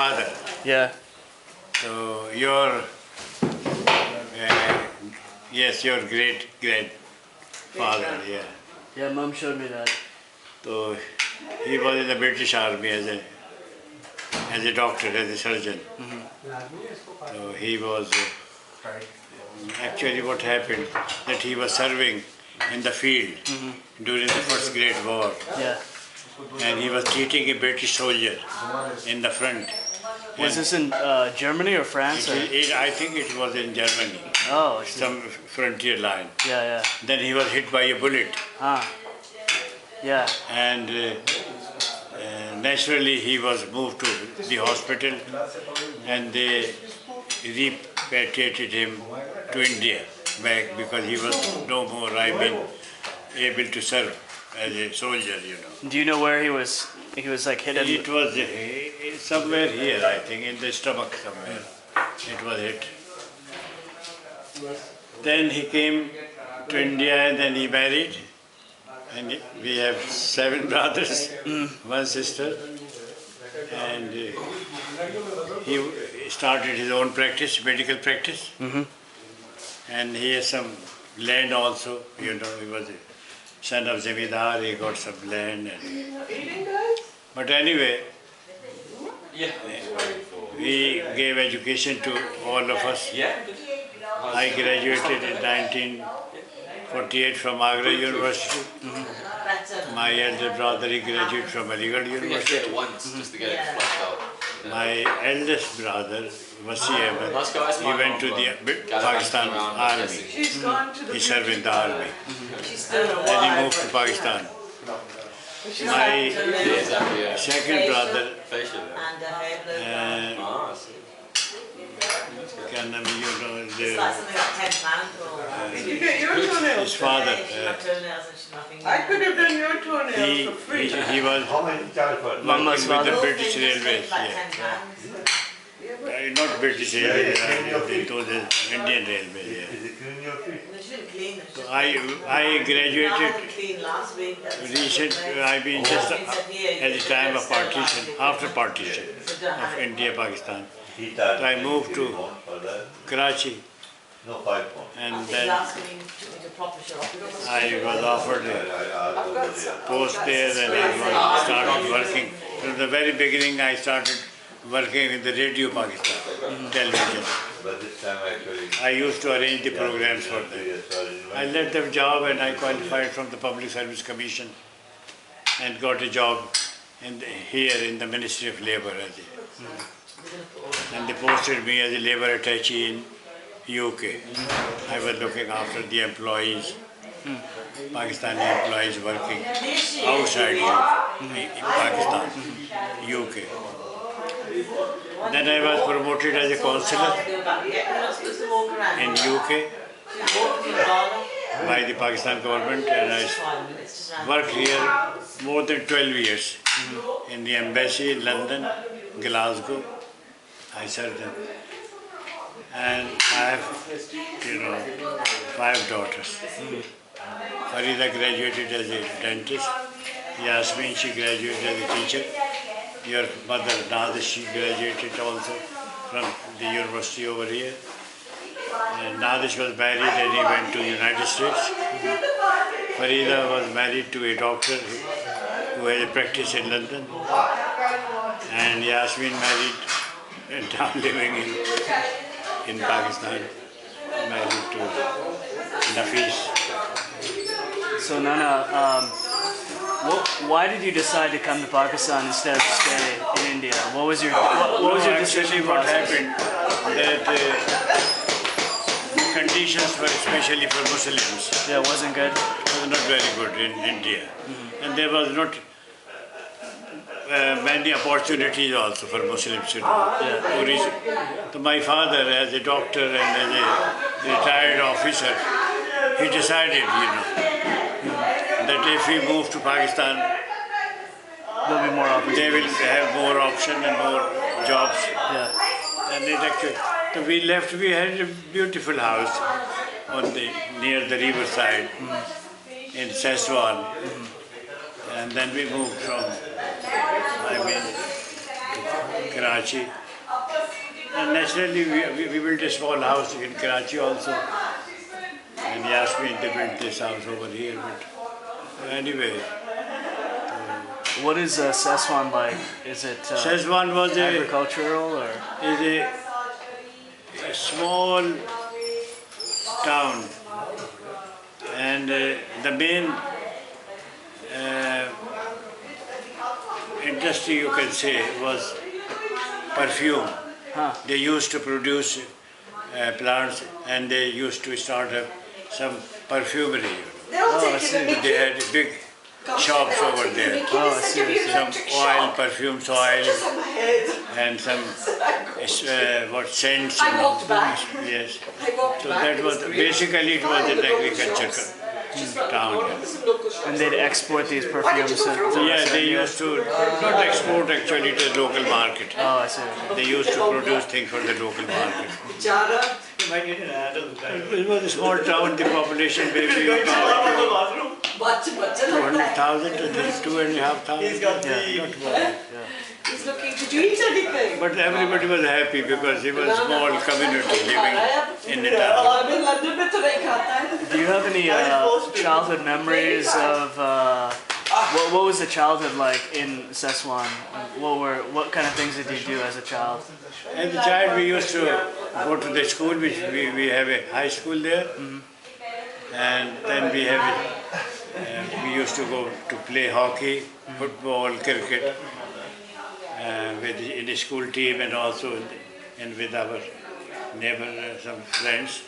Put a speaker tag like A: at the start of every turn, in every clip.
A: father.
B: Yeah.
A: So your yes, your great grandfather. Yeah.
B: Yeah, Mom showed me that.
A: So he was in the British Army as a doctor, as a surgeon. So he was actually what happened that he was serving in the field during the First Great War,
B: Yeah.
A: and he was treating a British soldier in the front.
B: Was this in Germany or France? Or?
A: I think it was in Germany,
B: Oh, I see.
A: some frontier line.
B: Yeah, yeah.
A: Then he was hit by a bullet,
B: Yeah.
A: and naturally he was moved to the hospital, and they repatriated him to India back because he was no more, able to serve as a soldier, you know.
B: Do you know where he was? He was like hit.
A: It was somewhere here, I think, in the stomach somewhere. It was hit. Then he came to India and then he married. And we have 7 brothers, 1 sister. And he started his own practice, medical practice. And he has some land also, you know, he was a son of Zamindar, he got some land. But anyway, we gave education to all of us. I graduated in 1948 from Agra University. My elder brother, he graduated from Aligarh University.
C: Just to get it flushed out.
A: My eldest brother, Naqi Ahmed, he went to the Pakistan army. He served in the army. Then he moved to Pakistan. My second brother, his father,
D: I could have done your toenails for free.
A: he was working with the British Railways. Not British Railways, it was the Indian Railways. Yeah. So I graduated I mean just at the time of partition, after partition of India, Pakistan. So I moved to Karachi, and then I was offered a post there and I started working. From the very beginning I started working in the Radio Pakistan, television. I used to arrange the programs for them. I left the job and I qualified from the Public Service Commission and got a job here in the Ministry of Labour. And they posted me as a labour attaché in UK. I was looking after the employees, Pakistani employees working outside Pakistan, UK. Then I was promoted as a councillor in UK by the Pakistan government, and I worked here more than 12 years in the embassy in London, Glasgow. I served them. And I have, 5 daughters. Farida graduated as a dentist. Yasmin, she graduated as a teacher. Your mother, Nadish, she graduated also from the university over here. And Nadish was married and he went to the United States. Farida was married to a doctor who had a practice in London. And Yasmin married and now living in Pakistan, married to Nafis.
B: So Nana, why did you decide to come to Pakistan instead of stay in India? What was your decision process?
A: What happened that conditions were especially for Muslims.
B: Yeah, it wasn't good.
A: Was not very good in India, and there was not many opportunities also for Muslims to do. So my father, as a doctor and as a retired officer, he decided, that if we move to Pakistan,
B: there'll be more opportunities.
A: They will have more options and more jobs.
B: Yeah.
A: And it actually, so we left. We had a beautiful house near the riverside in Seswan, and then we moved from Karachi. And naturally, we built a small house in Karachi also. And Yasmin, they built this house over here. But anyway,
B: What is Szechuan like? Is it
A: Szechuan was
B: agricultural or?
A: is a small town, and the main industry, you can say, was perfume.
B: Huh.
A: They used to produce plants, and they used to start up some perfumery.
B: Oh, I see.
A: They had big shops over there.
B: Oh, I see. I see.
A: Some oil, perfumes oil, and some what scents.
D: I walked back.
A: Yes.
D: I walked
A: So
D: back.
A: that was basically it was an agriculture town.
B: And they'd export these perfumes to
A: Yeah,
B: West
A: they
B: India?
A: used to not export actually to the local market.
B: Oh, I see.
A: They used to produce things for the local market.
D: Jara.
A: It was a small town. The population maybe about 200,000 to 2,500. Yeah, not more.
D: He's looking. Did you eat anything?
A: But everybody was happy because it was a small community living in the town.
B: Do you have any childhood memories of what was the childhood like in Szechuan? What kind of things did you do as a child?
A: As a child, we used to go to the school. We have a high school there, and then we used to go to play hockey, football, cricket. In the school team and also with our neighbor, some friends.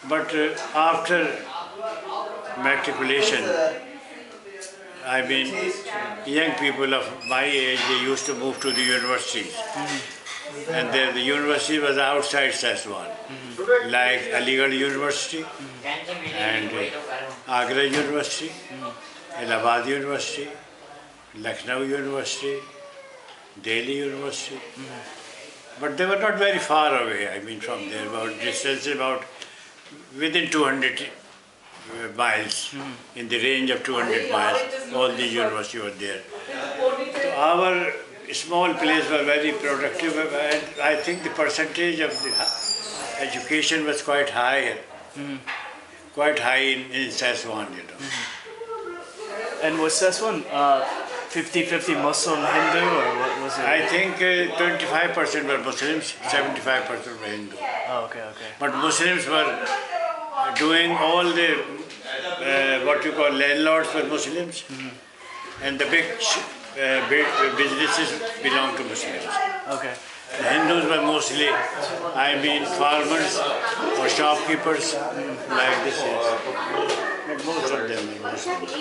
A: But after matriculation, I mean, young people of my age, they used to move to the universities. And the university was outside Szechuan, like Aligarh University and Agra University, Allahabad University, Lucknow University, Delhi University, but they were not very far away. I mean, from there, about distance about within 200 miles, in the range of 200 miles. All the universities were there. So our small place was very productive, and I think the percentage of the education was quite high, in Szechuan, you know.
B: And was Szechuan 50-50 Muslim Hindu or what was it?
A: I think 25% were Muslims, 75% were Hindu.
B: Oh, okay, okay.
A: But Muslims were doing all the what you call landlords were Muslims, and the big businesses belong to Muslims.
B: Okay.
A: The Hindus were mostly, I mean, farmers or shopkeepers, like this is. But most of them were Muslims.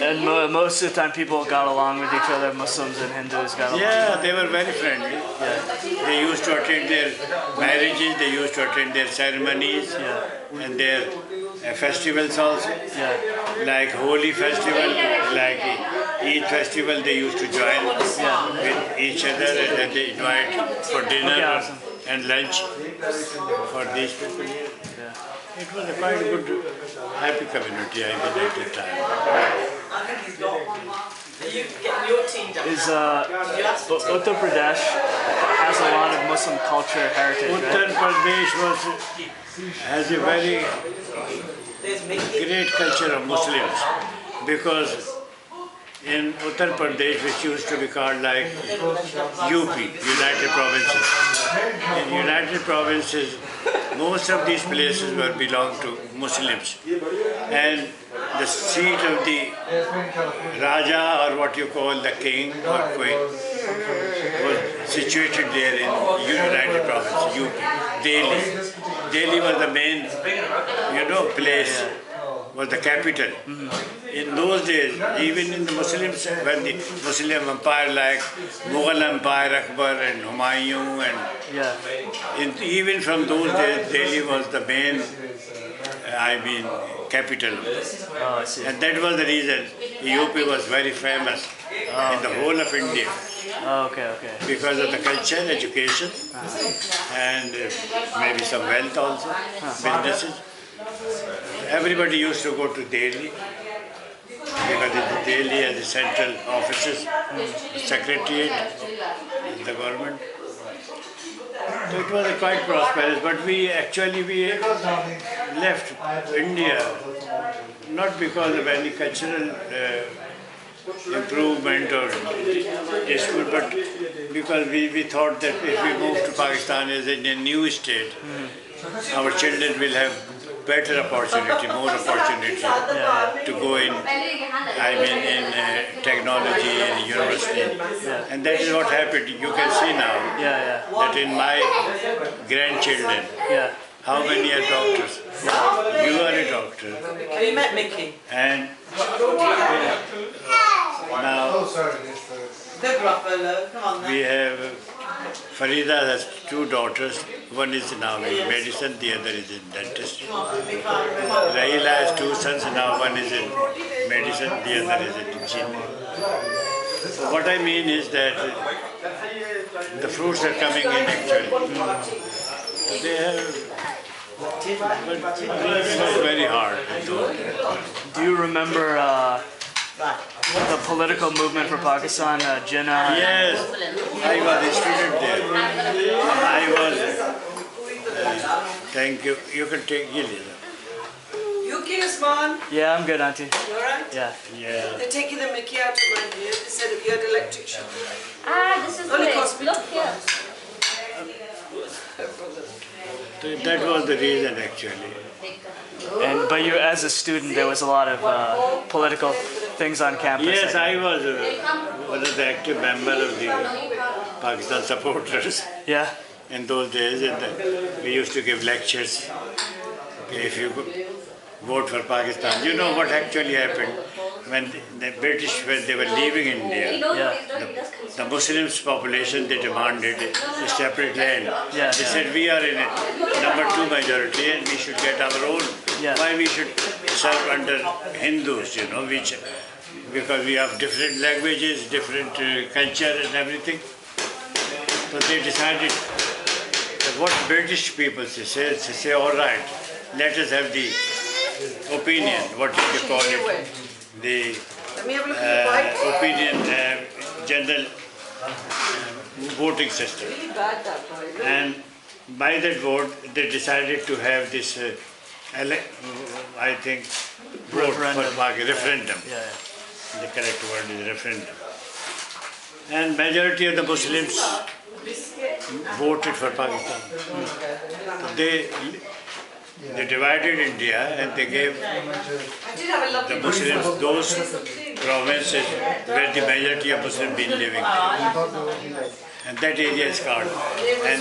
B: And most of the time people got along with each other, Muslims and Hindus got along.
A: Yeah, they were very friendly. They used to attend their marriages, they used to attend their ceremonies and their festivals also. Like Holi festival, like Eid festival, they used to join with each other, and then they invite for dinner and lunch for these people here. It was a quite good, happy community, I mean, at the time.
B: Is Uttar Pradesh has a lot of Muslim culture heritage,
A: Uttar
B: right?
A: Pradesh has a very great culture of Muslims, because in Uttar Pradesh, which used to be called like UP, United Provinces. In United Provinces, most of these places were belong to Muslims, and the seat of the Raja, or what you call the king or queen, was situated there in United Provinces, UP, Delhi. Delhi was the main, place, was the capital. In those days, even in the Muslims, when the Muslim empire like Mughal Empire, Akbar and Humayun, and even from those days, Delhi was the main, capital.
B: Oh, I see.
A: And that was the reason UP was very famous in the whole of India.
B: Oh, okay, okay.
A: Because of the culture, education, and maybe some wealth also, businesses. Everybody used to go to Delhi because Delhi has the central offices, secretariat, the government. So it was quite prosperous, but we left India not because of any cultural improvement or dispute, but because we thought that if we move to Pakistan as a new state, our children will have better opportunity, more opportunity to go in, in technology and university. And that is what happened. You can see now that in my grandchildren, how many are doctors? You are a doctor.
D: Have you met Mickey?
A: And now we have Farida has two daughters. One is now in medicine, the other is in dentistry. Rahila has two sons now. One is in medicine, the other is in engineering. So what I mean is that the fruits are coming in actually. They have, but it was very hard.
B: Do you remember the political movement for Pakistan, Jinnah?
A: Yes, I was a student there. I was, thank you. You can take Gilly.
D: You kiss, man.
B: Yeah, I'm good, Auntie.
D: You alright?
B: Yeah.
A: Yeah.
D: They're taking the Mickey out of my ear. They said if you had electric shock.
E: This is
D: Only
E: great.
D: cost me
E: Look here.
A: So that was the reason actually.
B: But you, as a student, there was a lot of political things on campus.
A: Yes, I was one of the active member of the Pakistan supporters
B: Yeah.
A: in those days. And we used to give lectures. If you vote for Pakistan, you know what actually happened when the British, when they were leaving India. The Muslims population, they demanded a separate land.
B: Yeah.
A: They said we are in a #2 majority and we should get our own.
B: Yeah.
A: Why we should serve under Hindus, because we have different languages, different culture and everything. So they decided that what British people say, all right, let us have the opinion, what do you call it, the
D: Let me have a look at your bike.
A: opinion general voting system.
D: Really bad that bike.
A: And by that vote, they decided to have this, I think, vote
B: Referendum.
A: for Pakistan, referendum.
B: Yeah.
A: The correct word is referendum. And majority of the Muslims voted for Pakistan. They divided India and they gave
D: I did have a lovely
A: the Muslims those provinces where the majority of Muslims been living. And that area is called. And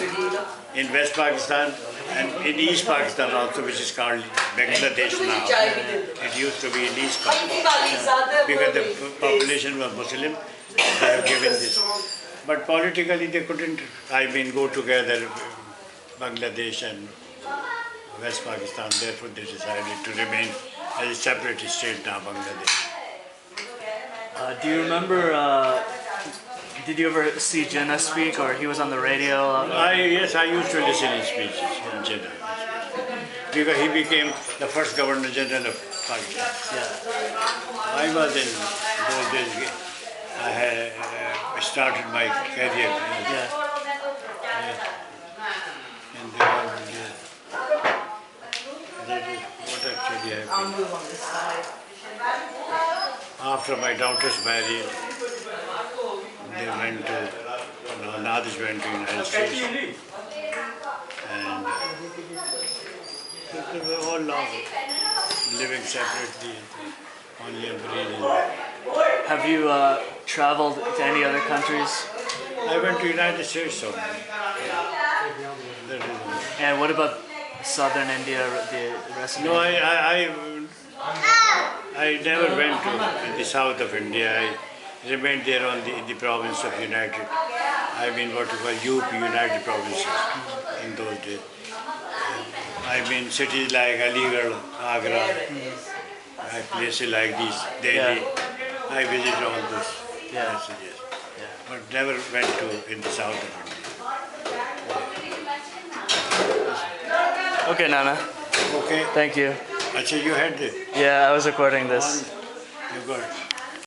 A: in West Pakistan and in East Pakistan also, which is called Bangladesh now. It used to be in East Pakistan. Because the population was Muslim, they have given this. But politically they couldn't, go together, Bangladesh and West Pakistan. Therefore they decided to remain as a separate state now, Bangladesh.
B: Do you remember, did you ever see Jinnah speak, or he was on the radio?
A: Yes, I used to listen to speeches in Jeddah. Because he became the first Governor General of Pakistan.
B: Yeah.
A: I was in those days, I had started my career.
B: Yeah.
A: And they were, that is what actually happened.
D: move on this side.
A: After my daughters married, they went to, Nadish went to United States. And they were all long, living separately, only a breathing.
B: Have you traveled to any other countries?
A: I went to United States, so that is
B: And what about southern India, the rest of
A: no,
B: India?
A: I never went to the south of India. I remained there in the province of United. What you call UP, United Provinces, in those days. Cities like Aligarh, Agra, places like these, Delhi. I visited all those places, yes. But never went to in the south of India.
B: Okay, Nana.
A: Okay.
B: Thank you.
A: Actually, you had the
B: Yeah, I was recording this.
A: You got